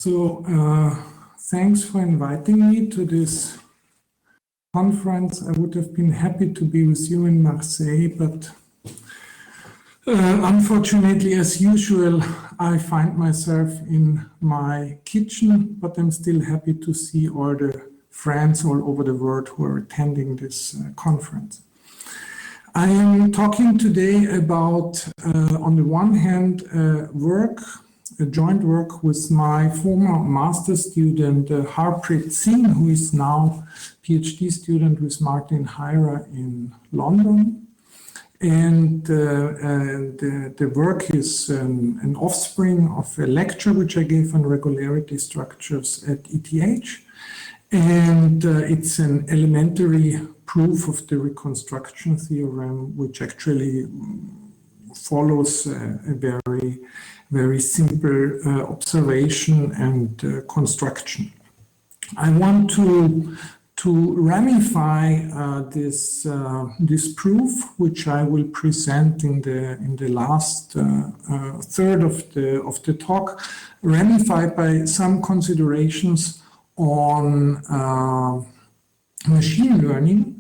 So, thanks for inviting me to this conference. I would have been happy to be with you in Marseille, but unfortunately, as usual, I find myself in my kitchen, but I'm still happy to see all the friends all over the world who are attending this conference. I am talking today about, on the one hand, a joint work with my former master student, Harpreet Singh, who is now PhD student with Martin Hira in London. And the work is an offspring of a lecture which I gave on regularity structures at ETH. And it's an elementary proof of the Reconstruction theorem, which actually follows a very simple observation and construction. I want to ramify this proof, which I will present in the last third of the talk, ramified by some considerations on machine learning,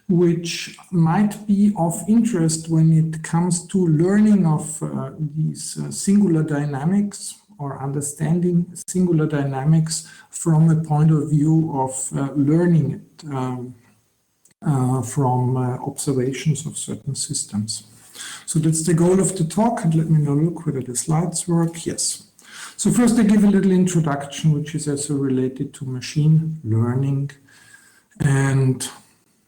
which might be of interest when it comes to learning of these singular dynamics or understanding singular dynamics from a point of view of learning it from observations of certain systems. So that's the goal of the talk, and let me now look whether the slides work. Yes. So first I give a little introduction, which is also related to machine learning, and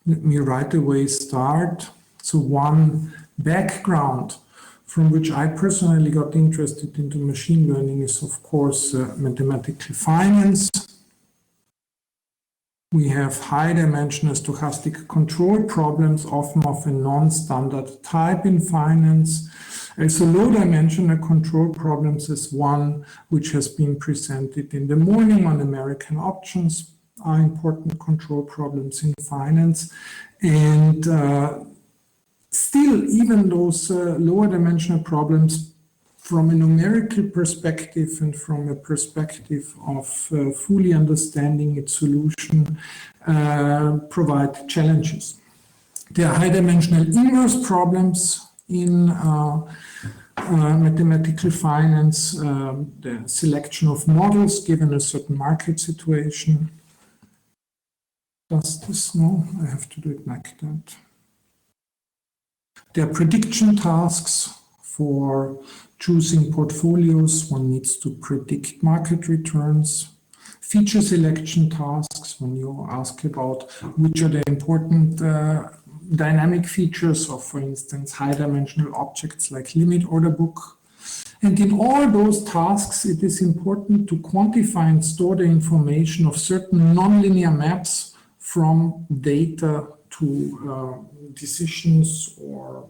let me right away start. So one background from which I personally got interested into machine learning is, of course, mathematical finance. We have high-dimensional stochastic control problems, often of a non-standard type in finance. Also, low-dimensional control problems is one which has been presented in the morning on American options, are important control problems in finance. And still, even those lower dimensional problems from a numerical perspective and from a perspective of fully understanding its solution provide challenges. There are high-dimensional inverse problems in mathematical finance, the selection of models given a certain market situation. Does this? No, I have to do it like that. There are prediction tasks for choosing portfolios. One needs to predict market returns. Feature selection tasks, when you ask about which are the important dynamic features of, for instance, high-dimensional objects like limit order book. And in all those tasks, it is important to quantify and store the information of certain nonlinear maps from data to decisions or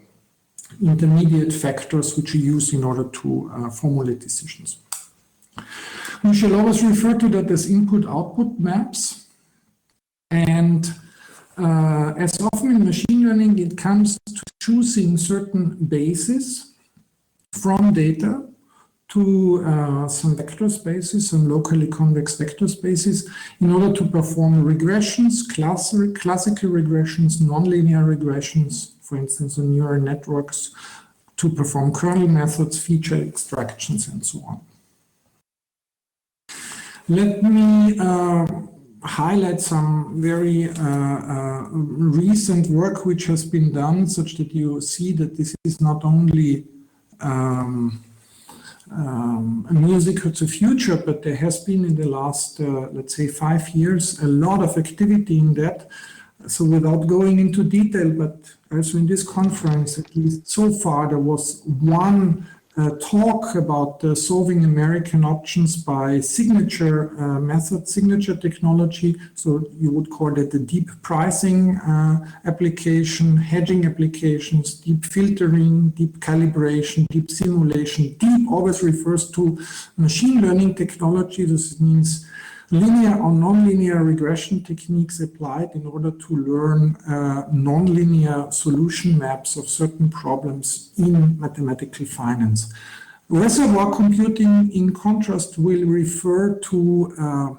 intermediate factors which you use in order to formulate decisions. We shall always refer to that as input-output maps. And as often in machine learning, it comes to choosing certain bases from data to some vector spaces, some locally convex vector spaces, in order to perform regressions, classical regressions, nonlinear regressions, for instance, on neural networks, to perform kernel methods, feature extractions, and so on. Let me highlight some very recent work which has been done, such that you see that this is not only a musical to future, but there has been in the last, let's say, 5 years, a lot of activity in that. So without going into detail, but also in this conference, at least so far, there was one talk about solving American options by signature method, signature technology. So you would call it the deep pricing application, hedging applications, deep filtering, deep calibration, deep simulation. Deep always refers to machine learning technology. This means linear or nonlinear regression techniques applied in order to learn nonlinear solution maps of certain problems in mathematical finance. Reservoir computing, in contrast, will refer to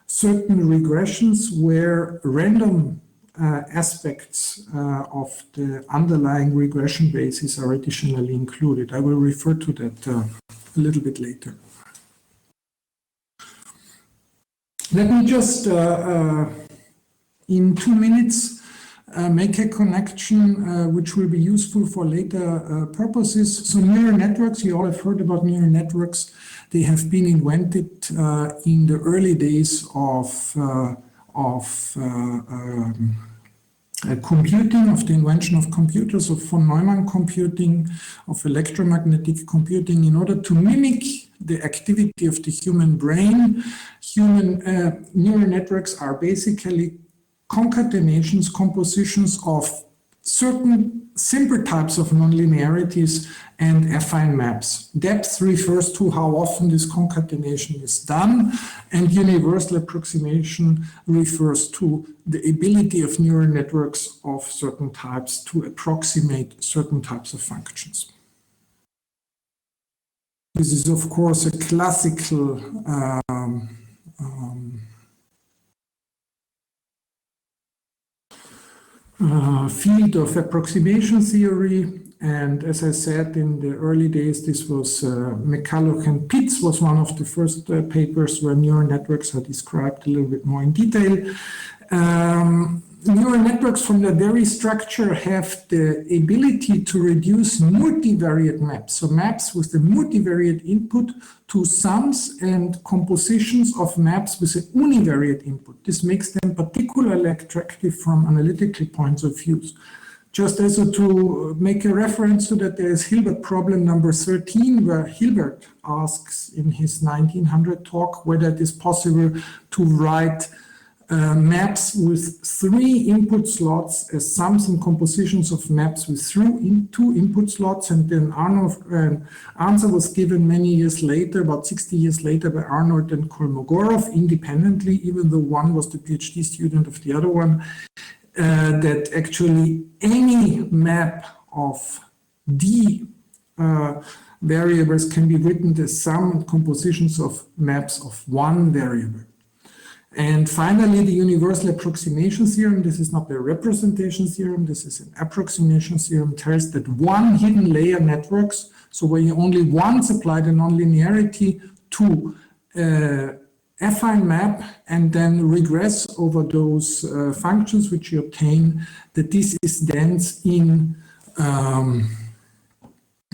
certain regressions where random aspects of the underlying regression basis are additionally included. I will refer to that a little bit later. Let me just, in 2 minutes, make a connection which will be useful for later purposes. So neural networks, you all have heard about neural networks. They have been invented in the early days of computing, of the invention of computers, of von Neumann computing, of electromagnetic computing, in order to mimic the activity of the human brain. Neural networks are basically concatenations, compositions of certain simple types of nonlinearities and affine maps. Depth refers to how often this concatenation is done, and universal approximation refers to the ability of neural networks of certain types to approximate certain types of functions. This is, of course, a classical field of approximation theory, and as I said in the early days, this was McCulloch and Pitts was one of the first papers where neural networks are described a little bit more in detail. Neural networks from their very structure have the ability to reduce multivariate maps, so maps with a multivariate input, to sums and compositions of maps with an univariate input. This makes them particularly attractive from analytical points of view. Just as to make a reference to that, there is Hilbert problem number 13, where Hilbert asks in his 1900 talk whether it is possible to write maps with 3 input slots as sums and compositions of maps with 2 input slots, and then answer was given many years later, about 60 years later, by Arnold and Kolmogorov independently, even though one was the PhD student of the other one, that actually any map of D variables can be written as sum and compositions of maps of one variable. And finally, the universal approximation theorem, this is not a representation theorem, this is an approximation theorem, tells that one hidden layer networks, so where you only once apply the nonlinearity to affine map and then regress over those functions which you obtain, that this is dense in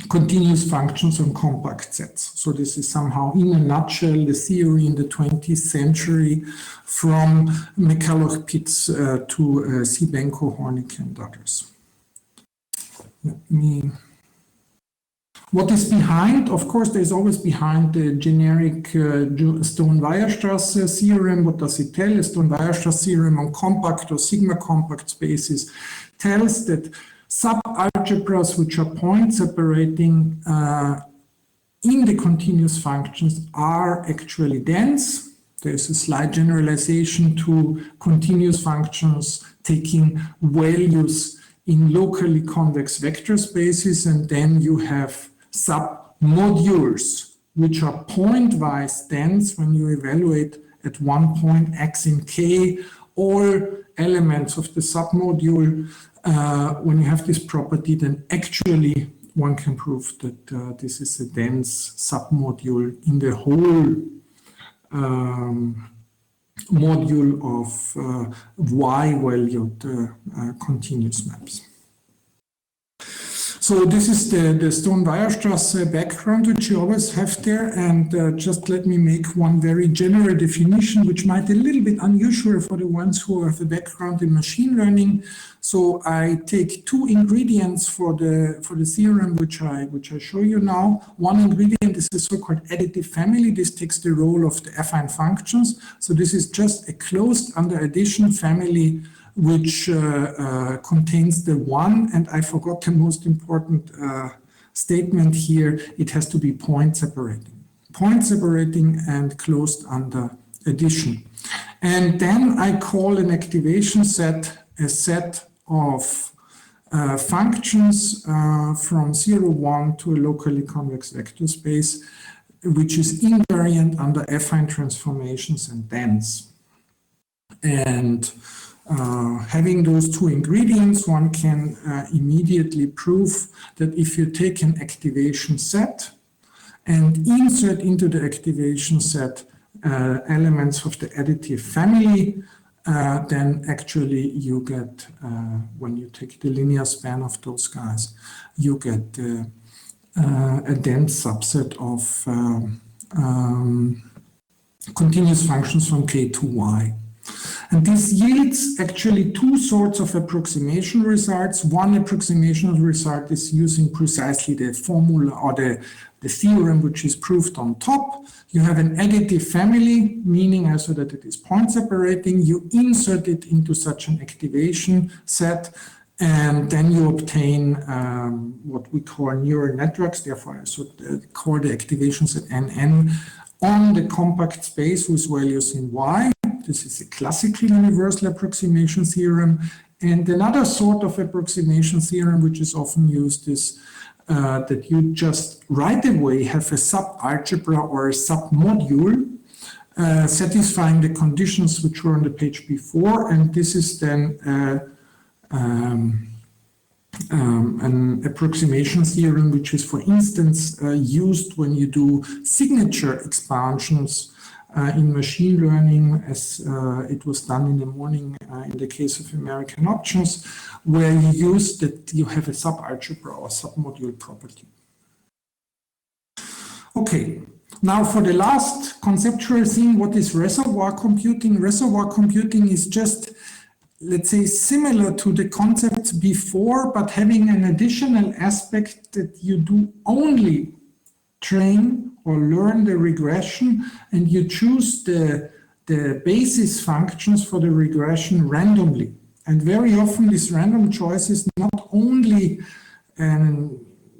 continuous functions on compact sets. So this is somehow, in a nutshell, the theory in the 20th century from McCulloch, Pitts to Seebenko, Hornig, and others. What is behind? Of course, there's always behind the generic Stone-Weierstrass theorem. What does it tell? A Stone-Weierstrass theorem on compact or sigma-compact spaces tells that subalgebras, which are point separating in the continuous functions, are actually dense. There's a slight generalization to continuous functions taking values in locally convex vector spaces, and then you have submodules which are pointwise dense when you evaluate at one point x in k all elements of the submodule. When you have this property, then actually one can prove that this is a dense submodule in the whole module of y-valued continuous maps. So this is the Stone-Weierstrass background, which you always have there. And just let me make one very general definition, which might be a little bit unusual for the ones who have a background in machine learning. So I take 2 ingredients for the theorem, which I show you now. One ingredient is the so-called additive family. This takes the role of the affine functions. So this is just a closed under addition family which contains the one, and I forgot the most important statement here. It has to be point separating and closed under addition. And then I call an activation set a set of functions from 0, 1 to a locally convex vector space, which is invariant under affine transformations and dense. And having those two ingredients, one can immediately prove that if you take an activation set and insert into the activation set elements of the additive family, then actually you get, when you take the linear span of those guys, you get a dense subset of continuous functions from K to Y. And this yields actually two sorts of approximation results. One approximation result is using precisely the formula or the theorem which is proved on top. You have an additive family, meaning also that it is point separating. You insert it into such an activation set, and then you obtain what we call neural networks. Therefore, I should call the activation set NN on the compact space with values in Y. This is a classical universal approximation theorem. And another sort of approximation theorem which is often used is that you just right away have a subalgebra or a submodule satisfying the conditions which were on the page before, and this is then an approximation theorem which is, for instance, used when you do signature expansions in machine learning, as it was done in the morning in the case of American options, where you use that you have a subalgebra or submodule property. Okay, now for the last conceptual thing, what is reservoir computing? Reservoir computing is just, let's say, similar to the concepts before, but having an additional aspect that you do only train or learn the regression, and you choose the basis functions for the regression randomly. And very often this random choice is not only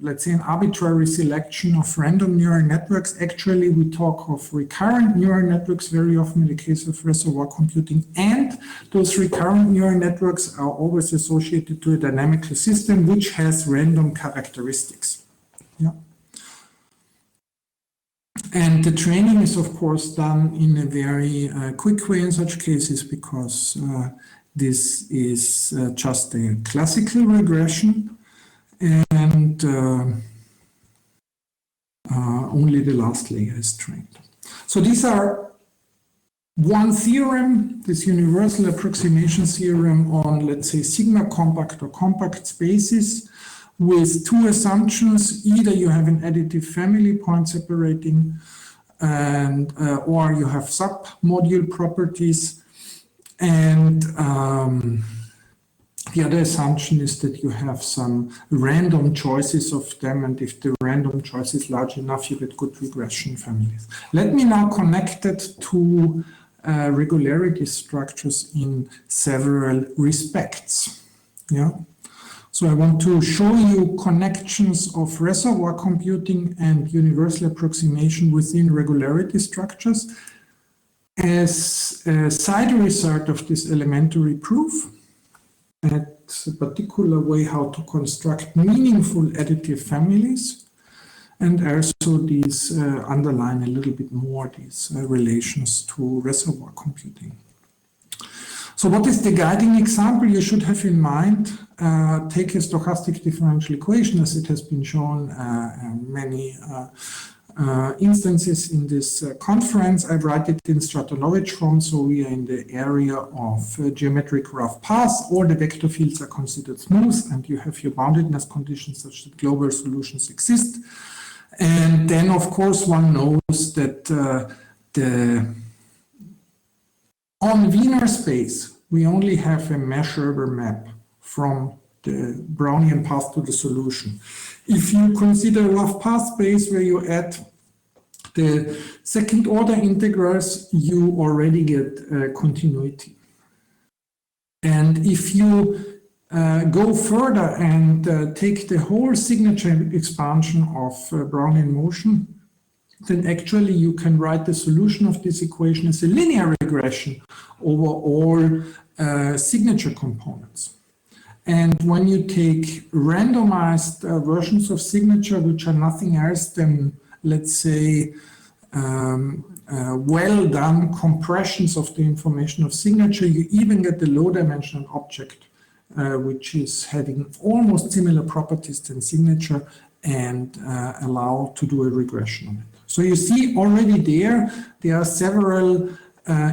let's say an arbitrary selection of random neural networks. Actually, we talk of recurrent neural networks very often in the case of reservoir computing, and those recurrent neural networks are always associated to a dynamical system which has random characteristics. Yeah. And the training is, of course, done in a very quick way in such cases, because this is just a classical regression, and only the last layer is trained. So these are one theorem, this universal approximation theorem on, let's say, sigma compact or compact spaces, with two assumptions. Either you have an additive family point separating, and or you have submodule properties, and the other assumption is that you have some random choices of them, and if the random choice is large enough, you get good regression families. Let me now connect it to regularity structures in several respects. Yeah. So I want to show you connections of reservoir computing and universal approximation within regularity structures as a side result of this elementary proof. That's a particular way how to construct meaningful additive families, and also these underline a little bit more these relations to reservoir computing. So what is the guiding example you should have in mind? Take a stochastic differential equation, as it has been shown many instances in this conference. I write it in Stratonovich form, so we are in the area of geometric rough paths. All the vector fields are considered smooth, and you have your boundedness conditions such that global solutions exist. And then, of course, one knows that on Wiener space, we only have a measurable map from the Brownian path to the solution. If you consider rough path space where you add the second order integrals, you already get continuity. And if you go further and take the whole signature expansion of Brownian motion, then actually you can write the solution of this equation as a linear regression over all signature components. And when you take randomized versions of signature, which are nothing else than, let's say, well done compressions of the information of signature, you even get the low dimensional object, which is having almost similar properties than signature, and allow to do a regression on it. So you see already there are several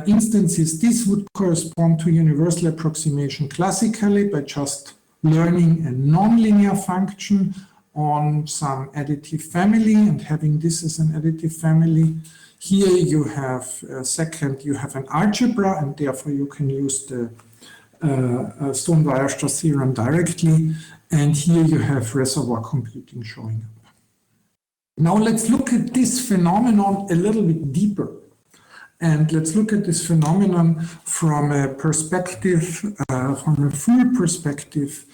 instances. This would correspond to universal approximation classically by just learning a nonlinear function on some additive family and having this as an additive family. Here you have second, you have an algebra, and therefore you can use the Stone-Weierstrass theorem directly. And here you have reservoir computing showing up. Now let's look at this phenomenon a little bit deeper. And let's look at this phenomenon from a perspective, from a full perspective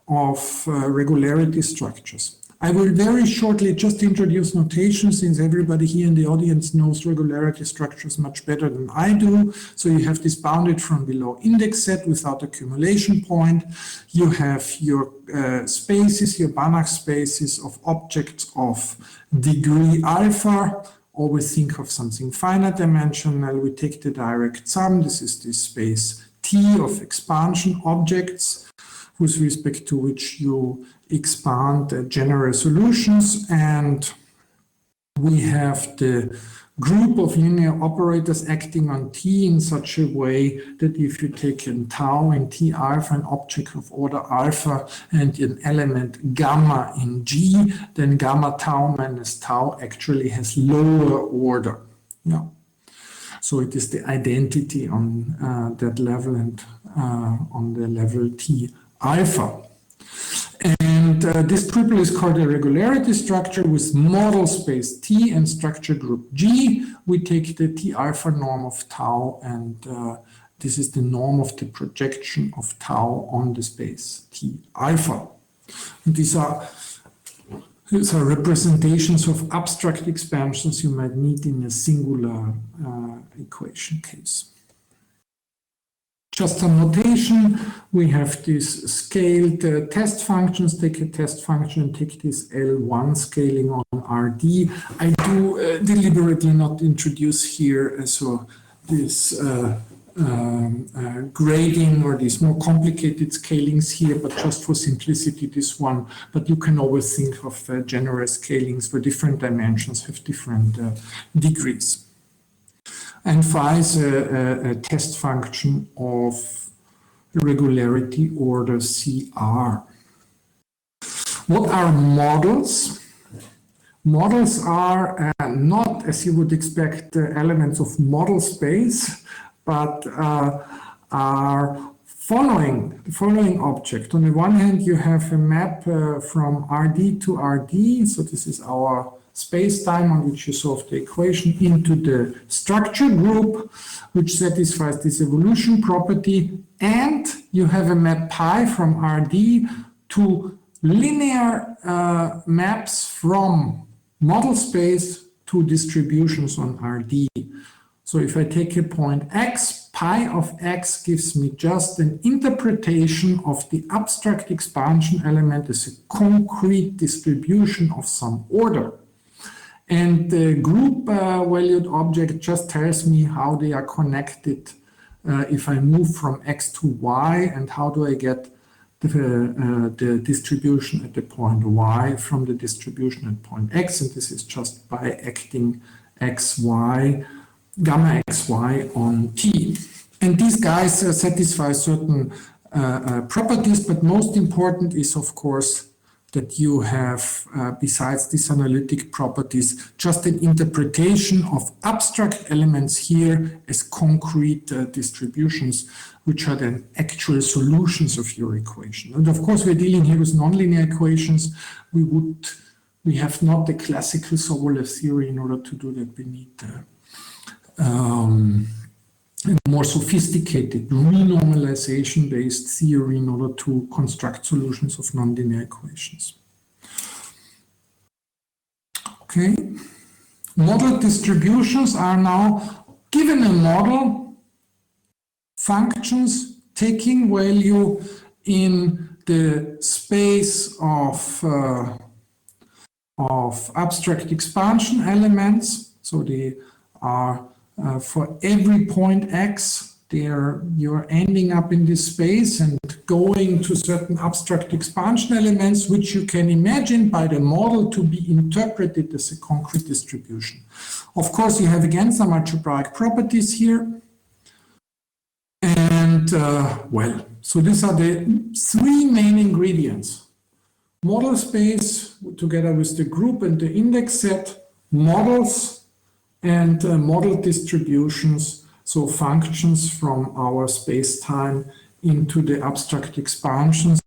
of regularity structures. I will very shortly just introduce notation, since everybody here in the audience knows regularity structures much better than I do. So you have this bounded from below index set without accumulation point. You have your spaces, your Banach spaces of objects of degree alpha. Always think of something finite dimensional. We take the direct sum. This is this space T of expansion objects, with respect to which you expand general solutions. And we have the group of linear operators acting on T in such a way that if you take in tau in T alpha, an object of order alpha, and an element gamma in G, then gamma tau minus tau actually has lower order. Yeah. So it is the identity on that level and on the level T alpha. And this triple is called a regularity structure with model space T and structure group G. We take the T alpha norm of tau, and this is the norm of the projection of tau on the space T alpha. And these are representations of abstract expansions you might need in a singular equation case. Just some notation, we have these scaled test functions. Take a test function and take this L1 scaling on RD. I do deliberately not introduce here this grading or these more complicated scalings here, but just for simplicity, this one. But you can always think of general scalings where different dimensions have different degrees. And phi is a test function of regularity order CR. What are models? Models are not, as you would expect, elements of model space, but are the following object. On the one hand, you have a map from RD to RD, so this is our space-time on which you solve the equation, into the structure group, which satisfies this evolution property, and you have a map pi from RD to linear maps from model space to distributions on RD. So if I take a point x, pi of x gives me just an interpretation of the abstract expansion element as a concrete distribution of some order. And the group valued object just tells me how they are connected if I move from x to y, and how do I get the distribution at the point y from the distribution at point x. And this is just by acting xy, gamma xy on t. And these guys satisfy certain properties, but most important is, of course, that you have, besides these analytic properties, just an interpretation of abstract elements here as concrete distributions, which are then actual solutions of your equation. And of course, we're dealing here with nonlinear equations. We have not the classical Sobolev theory. In order to do that, we need a more sophisticated renormalization-based theory in order to construct solutions of nonlinear equations. Okay, model distributions are now, given a model, functions taking value in the space of abstract expansion elements. So they are for every point x, you're ending up in this space and going to certain abstract expansion elements, which you can imagine by the model to be interpreted as a concrete distribution. Of course, you have again some algebraic properties here. And well, so these are the three main ingredients. Model space together with the group and the index set, models and model distributions, so functions from our space-time into the abstract expansions,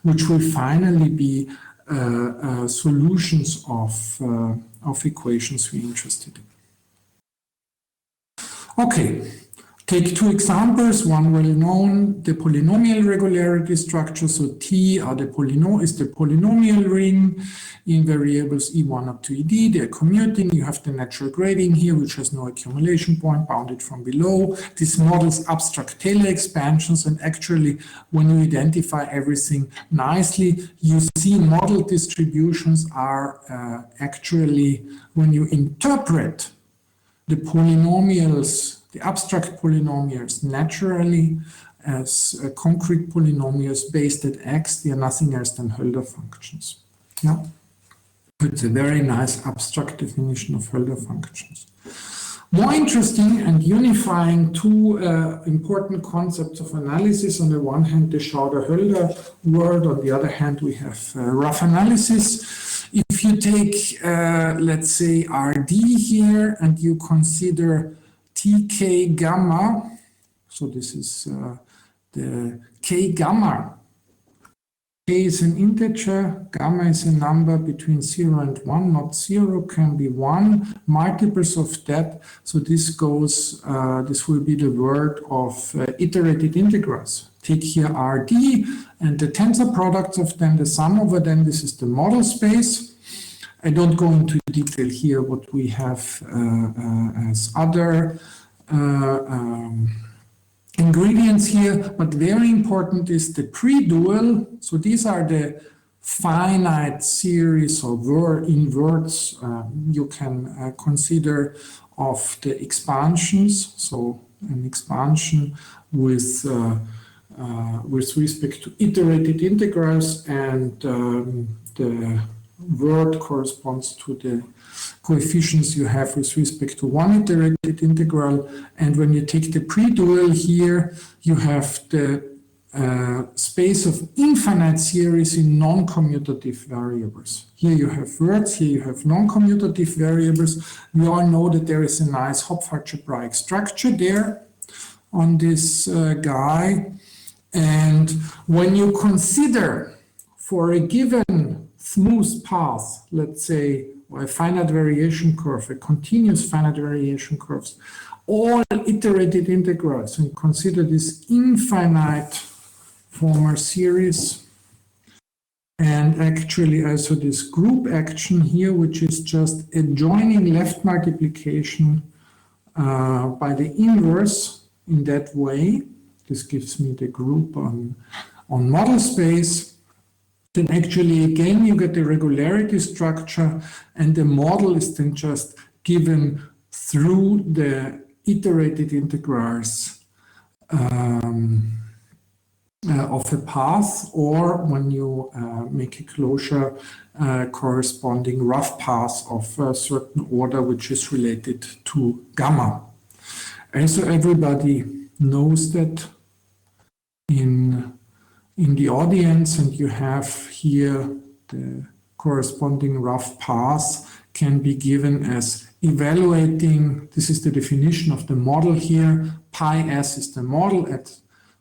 which will finally be solutions of equations we're interested in. Okay. Take two examples, one well-known, the polynomial regularity structure. So T is the polynomial ring in variables E1 up to ED. They're commuting. You have the natural grading here, which has no accumulation point bounded from below. This models abstract Taylor expansions. And actually, when you identify everything nicely, you see model distributions are actually, when you interpret the polynomials, the abstract polynomials naturally as concrete polynomials based at x, they are nothing else than Hölder functions. Yeah, it's a very nice abstract definition of Hölder functions. More interesting and unifying two important concepts of analysis. On the one hand, the Schauder-Hölder world. On the other hand, we have rough analysis. If you take, let's say, RD here, and you consider Tk gamma, so this is the k gamma. K is an integer, gamma is a number between 0 and 1, not 0, can be 1, multiples of that. So this goes, this will be the word of iterated integrals. Take here Rd and the tensor products of them, the sum over them, this is the model space. I don't go into detail here what we have as other ingredients here, but very important is the pre-dual. So these are the finite series of inverts you can consider of the expansions. So an expansion with respect to iterated integrals, and the word corresponds to the coefficients you have with respect to one iterated integral. And when you take the pre-dual here, you have the space of infinite series in non-commutative variables. Here you have words, here you have non-commutative variables. We all know that there is a nice Hopf algebraic structure there on this guy. And when you consider for a given smooth path, let's say, or a finite variation curve, a continuous finite variation curves, all iterated integrals, and consider this infinite former series, and actually also this group action here, which is just adjoining left multiplication by the inverse in that way. This gives me the group on model space. Then actually again you get the regularity structure, and the model is then just given through the iterated integrals of a path, or when you make a closure corresponding rough path of a certain order which is related to gamma. And so everybody knows that in the audience, and you have here the corresponding rough path can be given as evaluating, this is the definition of the model here, pi s is the model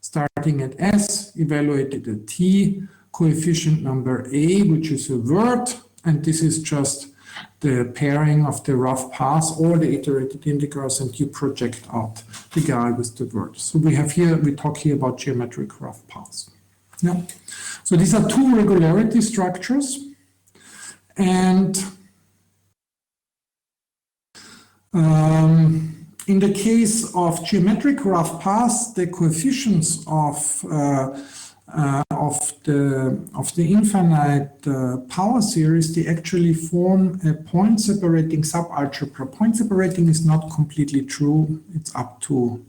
starting at s, evaluated at t, coefficient number a, which is a word, and this is just the pairing of the rough path or the iterated integrals, and you project out the guy with the word. So we talk here about geometric rough paths. Yeah. So these are two regularity structures, and in the case of geometric rough paths, the coefficients of of the infinite power series, they actually form a point separating subalgebra. Point separating is not completely true. It's up to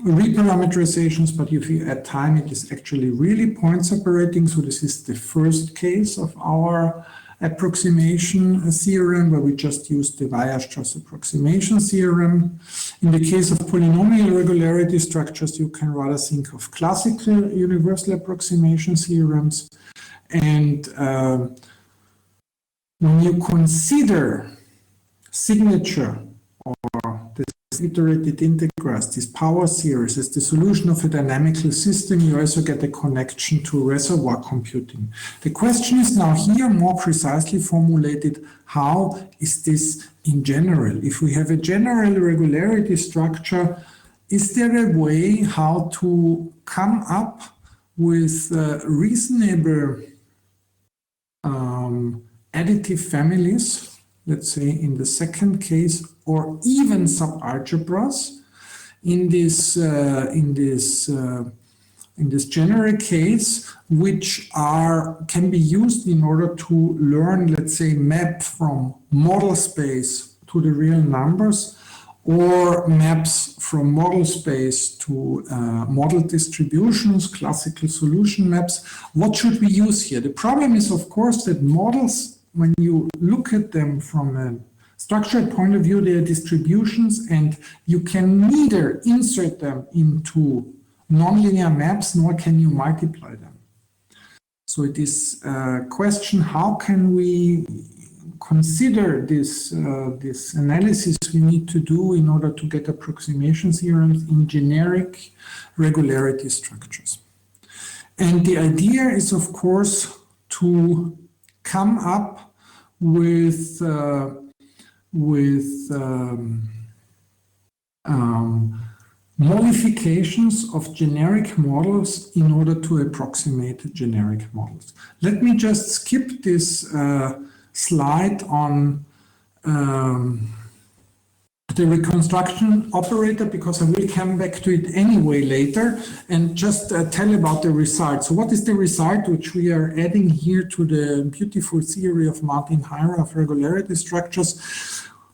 reparameterizations, but if you add time, it is actually really point separating. So this is the first case of our approximation theorem, where we just use the Weierstrass approximation theorem. In the case of polynomial regularity structures, you can rather think of classical universal approximation theorems. And when you consider signature or the iterated integers, this power series, as the solution of a dynamical system, you also get a connection to reservoir computing. The question is now here more precisely formulated: how is this in general? If we have a general regularity structure, is there a way how to come up with reasonable additive families, let's say in the second case, or even subalgebras in this general case, which can be used in order to learn, let's say, map from model space to the real numbers, or maps from model space to model distributions, classical solution maps. What should we use here? The problem is, of course, that models, when you look at them from a structured point of view, they are distributions, and you can neither insert them into nonlinear maps nor can you multiply them. So it is a question: how can we consider this analysis we need to do in order to get approximation theorems in generic regularity structures? And the idea is, of course, to come up with modifications of generic models in order to approximate generic models. Let me just skip this slide on the reconstruction operator, because I will come back to it anyway later, and just tell about the result. So what is the result which we are adding here to the beautiful theory of Martin Heyer of regularity structures?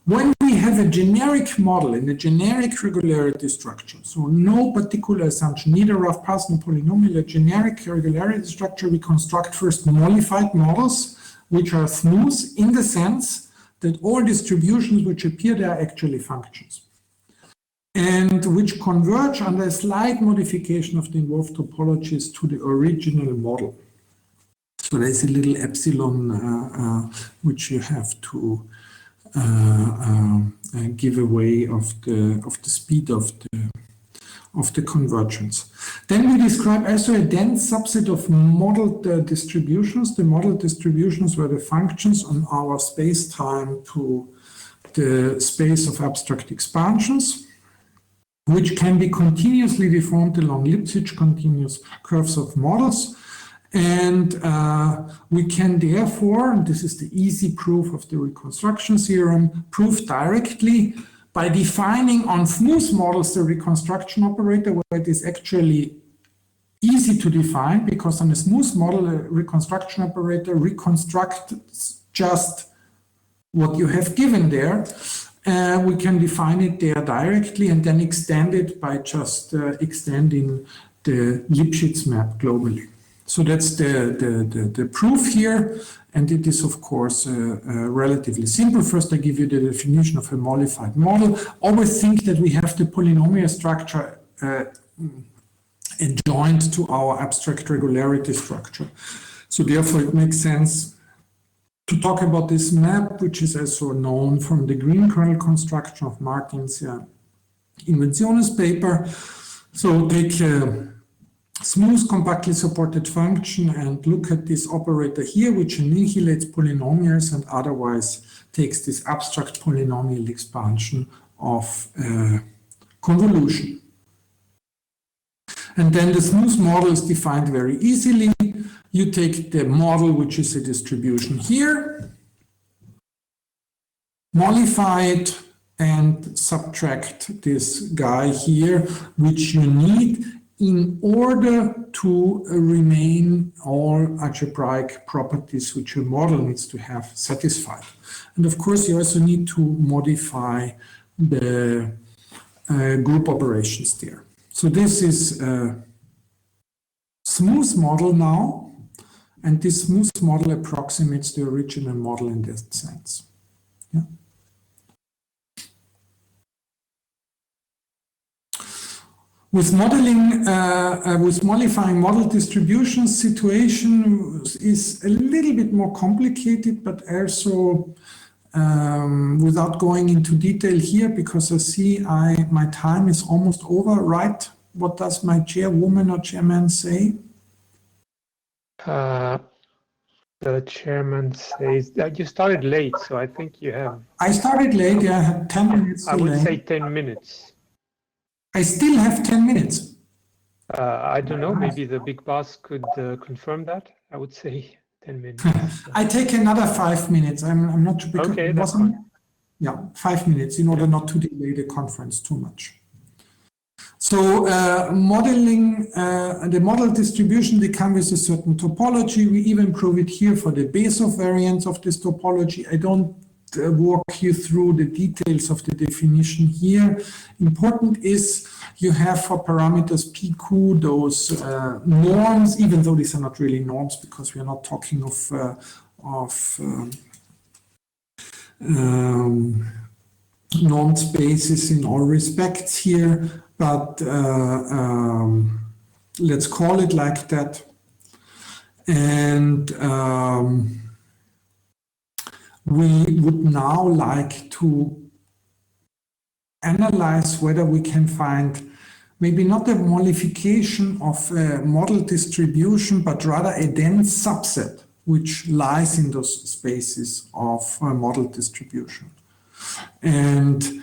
When we have a generic model in a generic regularity structure, so no particular assumption, neither rough path nor polynomial, a generic regularity structure, we construct first modified models, which are smooth in the sense that all distributions which appear there are actually functions, and which converge under a slight modification of the involved topologies to the original model. So there's a little epsilon which you have to give away of the speed of the convergence. Then we describe also a dense subset of modeled distributions. The modeled distributions were the functions on our space-time to the space of abstract expansions, which can be continuously deformed along Lipschitz continuous curves of models. And we can therefore, and this is the easy proof of the reconstruction theorem, prove directly by defining on smooth models the reconstruction operator, where it is actually easy to define, because on a smooth model, a reconstruction operator reconstructs just what you have given there. We can define it there directly and then extend it by just extending the Lipschitz map globally. So that's the proof here, and it is, of course, relatively simple. First, I give you the definition of a modified model. Always think that we have the polynomial structure adjoined to our abstract regularity structure. So therefore, it makes sense to talk about this map, which is also known from the green kernel construction of Martin's Inventiones paper. So take smooth, compactly supported function and look at this operator here, which annihilates polynomials and otherwise takes this abstract polynomial expansion of convolution. And then the smooth model is defined very easily. You take the model, which is a distribution here, modify it, and subtract this guy here, which you need in order to remain all algebraic properties which a model needs to have satisfied. And of course, you also need to modify the group operations there. So this is a smooth model now, and this smooth model approximates the original model in that sense. Yeah. With modeling, with modifying model distribution, situation is a little bit more complicated, but also without going into detail here, because I see my time is almost over, right? What does my chairwoman or chairman say? The chairman says that you started late, so I think you have... I started late, yeah, I had 10 minutes I would say 10 minutes. I still have 10 minutes. I don't know, maybe the big boss could confirm that. I would say 10 minutes. I take another 5 minutes. I'm not sure. Okay, that's fine. Yeah, 5 minutes in order not to delay the conference too much. So modeling the model distribution, they come with a certain topology. We even prove it here for the Bezow variants of this topology. I don't walk you through the details of the definition here. Important is you have for parameters PQ those norms, even though these are not really norms because we are not talking of norm spaces in all respects here, but let's call it like that. And we would now like to analyze whether we can find maybe not a modification of a model distribution, but rather a dense subset which lies in those spaces of model distribution. And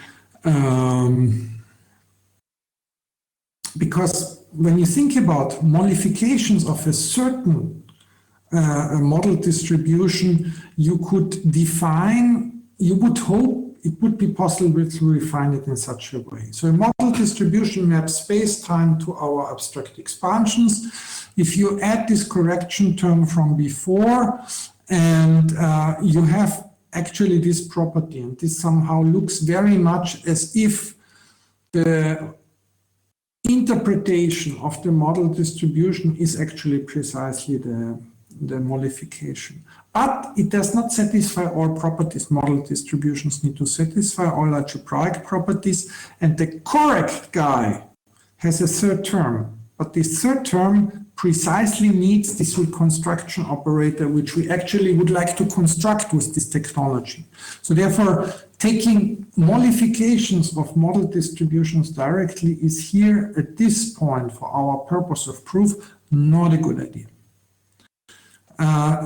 because when you think about modifications of a certain a model distribution, you could define, you would hope it would be possible to refine it in such a way. So a model distribution maps space-time to our abstract expansions. If you add this correction term from before, and you have actually this property, and this somehow looks very much as if the interpretation of the model distribution is actually precisely the modification. But it does not satisfy all properties. Model distributions need to satisfy all algebraic properties, and the correct guy has a third term. But this third term precisely needs this reconstruction operator, which we actually would like to construct with this technology. So therefore, taking modifications of model distributions directly is here at this point for our purpose of proof not a good idea.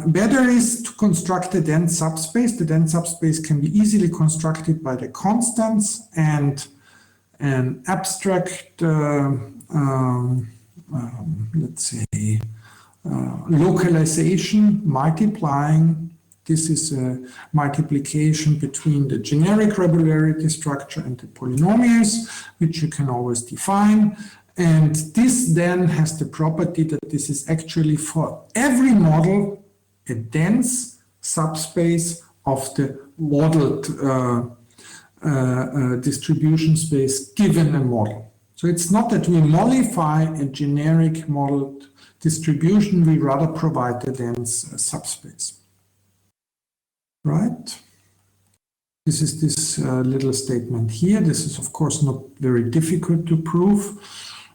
Better is to construct a dense subspace. The dense subspace can be easily constructed by the constants and an abstract, let's say, localization, multiplying. This is a multiplication between the generic regularity structure and the polynomials, which you can always define. And this then has the property that this is actually for every model a dense subspace of the modeled distribution space given a model. So it's not that we modify a generic modeled distribution, we rather provide a dense subspace. Right? This is this little statement here. This is of course not very difficult to prove.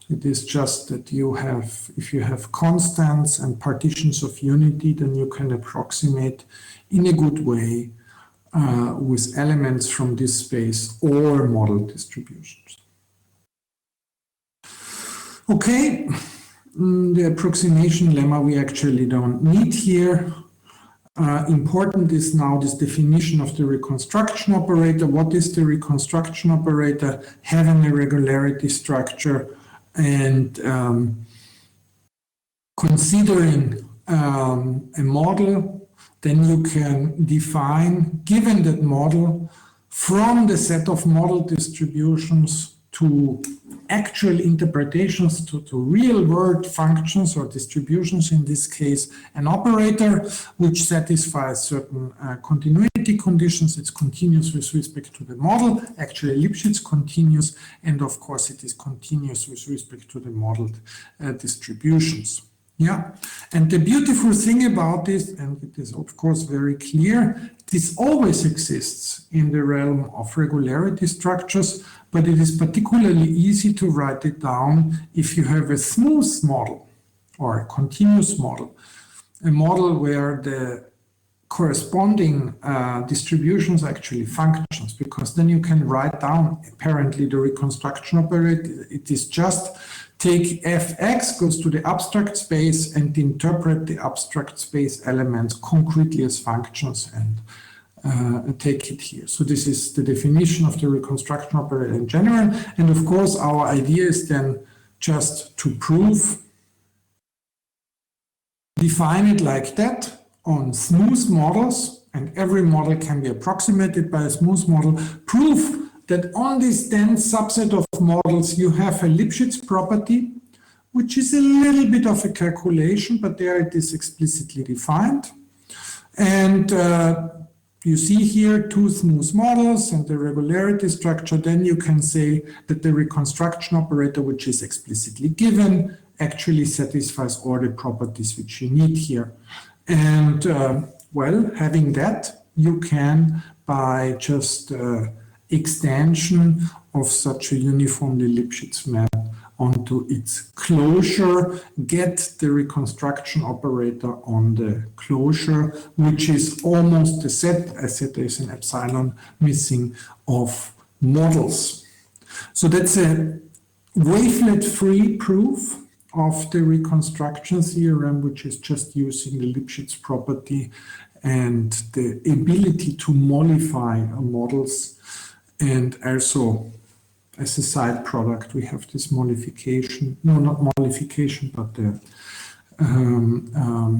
It is just that you have, if you have constants and partitions of unity, then you can approximate in a good way with elements from this space or model distributions. Okay, the approximation lemma we actually don't need here. Important is now this definition of the reconstruction operator. What is the reconstruction operator? Having a regularity structure and considering a model, then you can define, given that model, from the set of model distributions, to actual interpretations, to real-world functions or distributions, in this case, an operator which satisfies certain continuity conditions. It's continuous with respect to the model. Actually, Lipschitz continuous, and of course, it is continuous with respect to the modeled distributions. Yeah, and the beautiful thing about this, and it is of course very clear, this always exists in the realm of regularity structures, but it is particularly easy to write it down if you have a smooth model or a continuous model, a model where the corresponding distributions are actually functions, because then you can write down apparently the reconstruction operator. It is just take fx goes to the abstract space and interpret the abstract space elements concretely as functions and take it here. So this is the definition of the reconstruction operator in general. And of course, our idea is then just to prove, define it like that on smooth models, and every model can be approximated by a smooth model. Prove that on this dense subset of models, you have a Lipschitz property, which is a little bit of a calculation, but there it is explicitly defined. And you see here two smooth models and the regularity structure. Then you can say that the reconstruction operator, which is explicitly given, actually satisfies all the properties which you need here. And well, having that, you can, by just extension of such a uniformly Lipschitz map onto its closure, get the reconstruction operator on the closure, which is almost a set. I said there's an epsilon missing of models. So that's a wavelet-free proof of the reconstruction theorem, which is just using the Lipschitz property and the ability to modify models. And also, as a side product, we have this modification, no, not modification, but the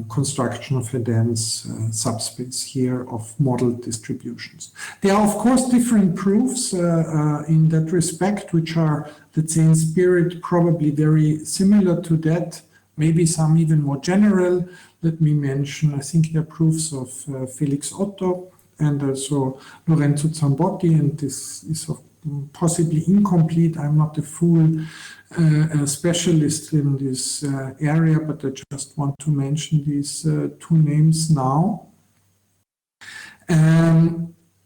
construction of a dense subspace here of model distributions. There are, of course, different proofs in that respect, which are, let's say, in spirit, probably very similar to that, maybe some even more general. Let me mention, I think there are proofs of Felix Otto and also Lorenzo Zambotti, and this is possibly incomplete. I'm not a full specialist in this area, but I just want to mention these two names now.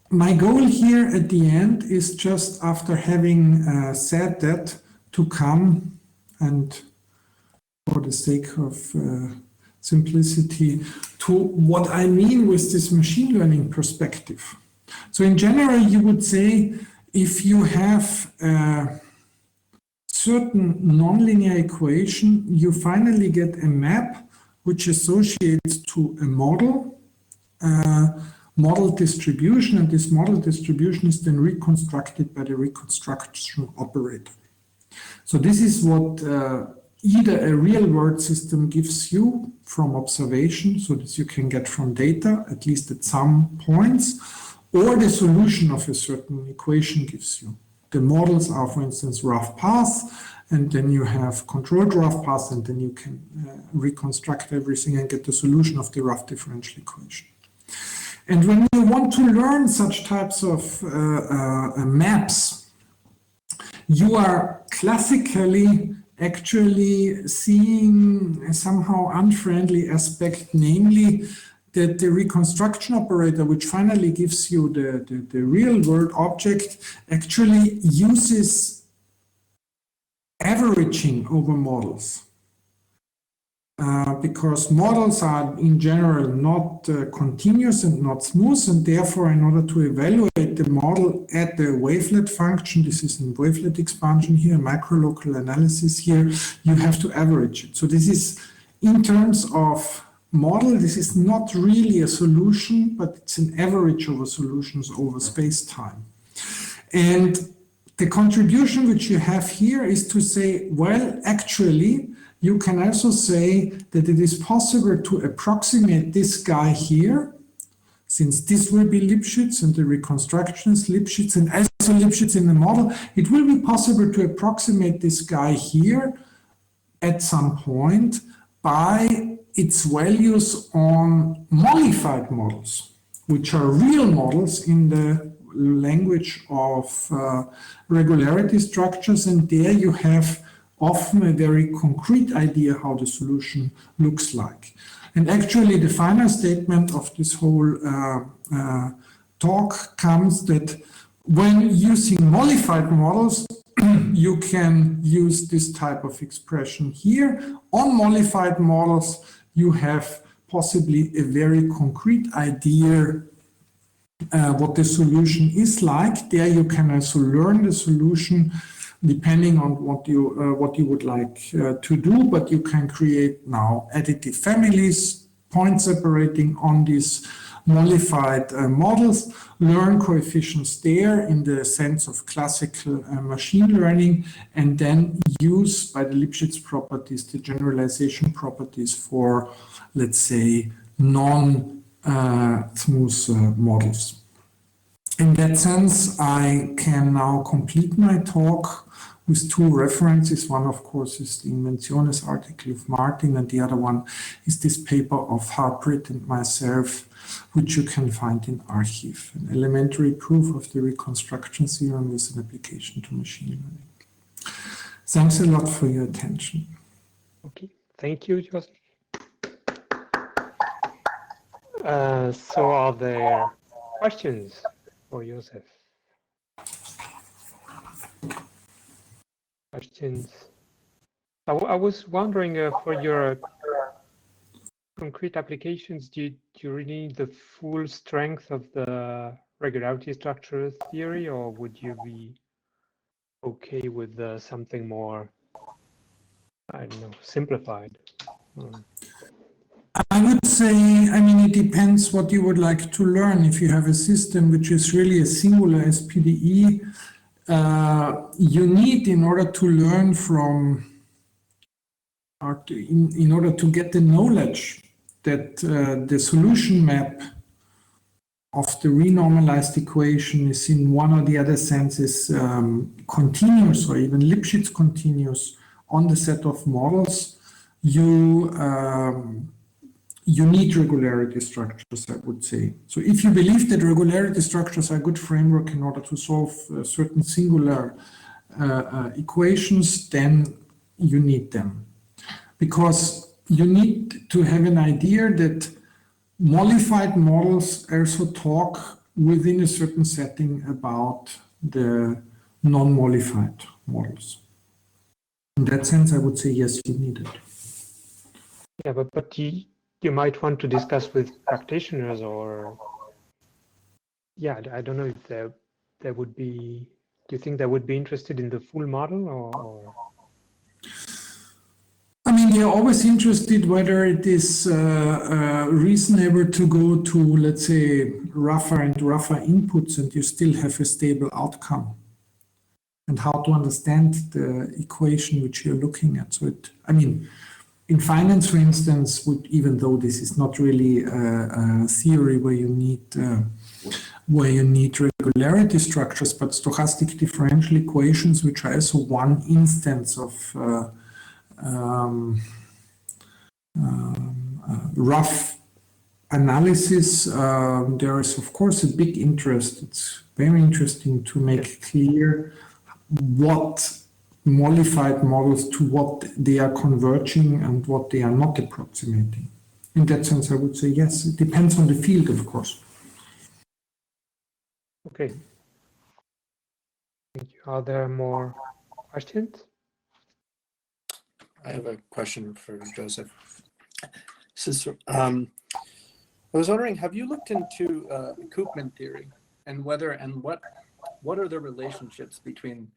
My goal here at the end is just, after having said that, to come, and for the sake of simplicity, to what I mean with this machine learning perspective. So in general, you would say, if you have a certain nonlinear equation, you finally get a map which associates to a model distribution, and this model distribution is then reconstructed by the reconstruction operator. So this is what either a real-world system gives you from observation, so that you can get from data, at least at some points, or the solution of a certain equation gives you. The models are, for instance, rough paths, and then you have controlled rough paths, and then you can reconstruct everything and get the solution of the rough differential equation. And when you want to learn such types of maps, you are classically actually seeing a somehow unfriendly aspect, namely that the reconstruction operator, which finally gives you the real world object, actually uses averaging over models. Because models are in general not continuous and not smooth, and therefore, in order to evaluate the model at the wavelet function, this is in wavelet expansion here, microlocal analysis here, you have to average it. So this is, in terms of model, this is not really a solution, but it's an average over solutions over space-time. And the contribution which you have here is to say, well, actually, you can also say that it is possible to approximate this guy here, since this will be Lipschitz and the reconstruction is Lipschitz, and also also Lipschitz in the model, it will be possible to approximate this guy here at some point by its values on modified models, which are real models in the language of regularity structures, and there you have often a very concrete idea how the solution looks like. And actually the final statement of this whole talk comes that when using modified models, you can use this type of expression here. On modified models, you have possibly a very concrete idea what the solution is like. There you can also learn the solution depending on what you would like to do, but you can create now additive families, point separating on these modified models, learn coefficients there in the sense of classical machine learning, and then use by the Lipschitz properties the generalization properties for, let's say, non-smooth models. In that sense, I can now complete my talk with two references. One, of course, is the Inventiones article of Martin, and the other one is this paper of Harpreet and myself, which you can find in Archive, an elementary proof of the reconstruction theorem with an application to machine learning. Thanks a lot for your attention. Okay, thank you, Josef. So are there questions for Josef? Questions? I was wondering for your concrete applications, do you really need the full strength of the regularity structure theory, or would you be okay with something more, I don't know, simplified? I would say, I mean, it depends what you would like to learn. If you have a system which is really a singular SPDE, you need, in order to learn from, or in order to get the knowledge that the solution map of the renormalized equation is in one or the other senses continuous, or even Lipschitz continuous on the set of models, you need regularity structures, I would say. So if you believe that regularity structures are a good framework in order to solve certain singular equations, then you need them. Because you need to have an idea that modified models also talk within a certain setting about the non-modified models. In that sense, I would say yes, you need it. Yeah, but you might want to discuss with practitioners, or yeah, I don't know if there would be. Do you think they would be interested in the full model, or? I mean, they're always interested whether it is reasonable to go to, let's say, rougher and rougher inputs and you still have a stable outcome, and how to understand the equation which you're looking at. So I mean, in finance, for instance, even though this is not really a theory where you need regularity structures, but stochastic differential equations, which are also one instance of rough analysis, there is, of course, a big interest. It's very interesting to make clear what modified models to what they are converging and what they are not approximating. In that sense, I would say yes. It depends on the field, of course. Okay. Thank you. Are there more questions? I have a question for Josef. I was wondering, have you looked into Koopman theory and whether and what are the relationships between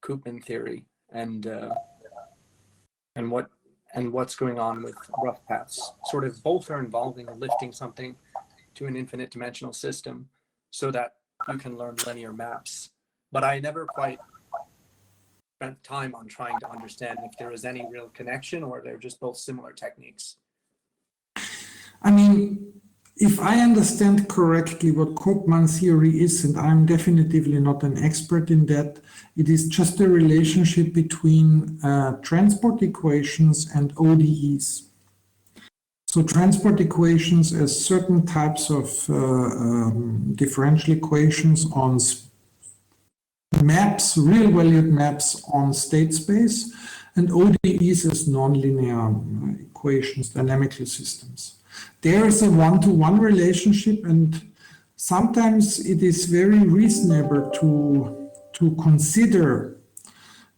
Koopman theory and what's going on with rough paths? Sort of both are involving lifting something to an infinite dimensional system so that you can learn linear maps. But I never quite spent time on trying to understand if there is any real connection or they're just both similar techniques. I mean, if I understand correctly what Koopman theory is, and I'm definitively not an expert in that, it is just a relationship between transport equations and ODEs. So transport equations as certain types of differential equations on maps, real valued maps on state space, and ODEs as nonlinear equations, dynamical systems. There is a one-to-one relationship, and sometimes it is very reasonable to consider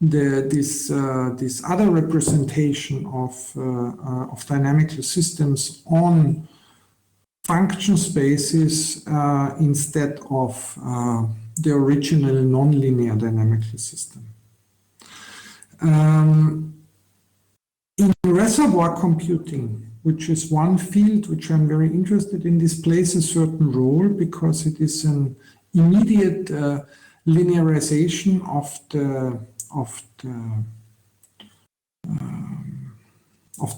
this other representation of dynamical systems on function spaces instead of the original nonlinear dynamical system. In reservoir computing, which is one field which I'm very interested in, this plays a certain role because it is an immediate linearization of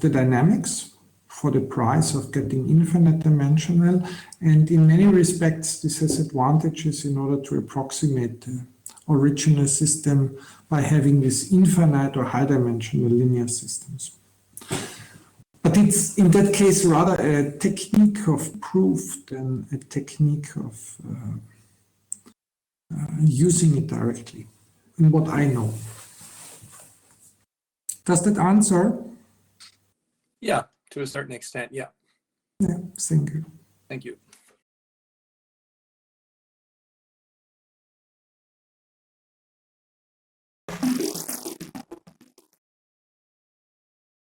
the dynamics for the price of getting infinite dimensional, and in many respects this has advantages in order to approximate the original system by having this infinite or high dimensional linear systems. But it's in that case rather a technique of proof than a technique of using it directly, in what I know. Does that answer? Yeah, to a certain extent, yeah. Yeah, thank you. Thank you.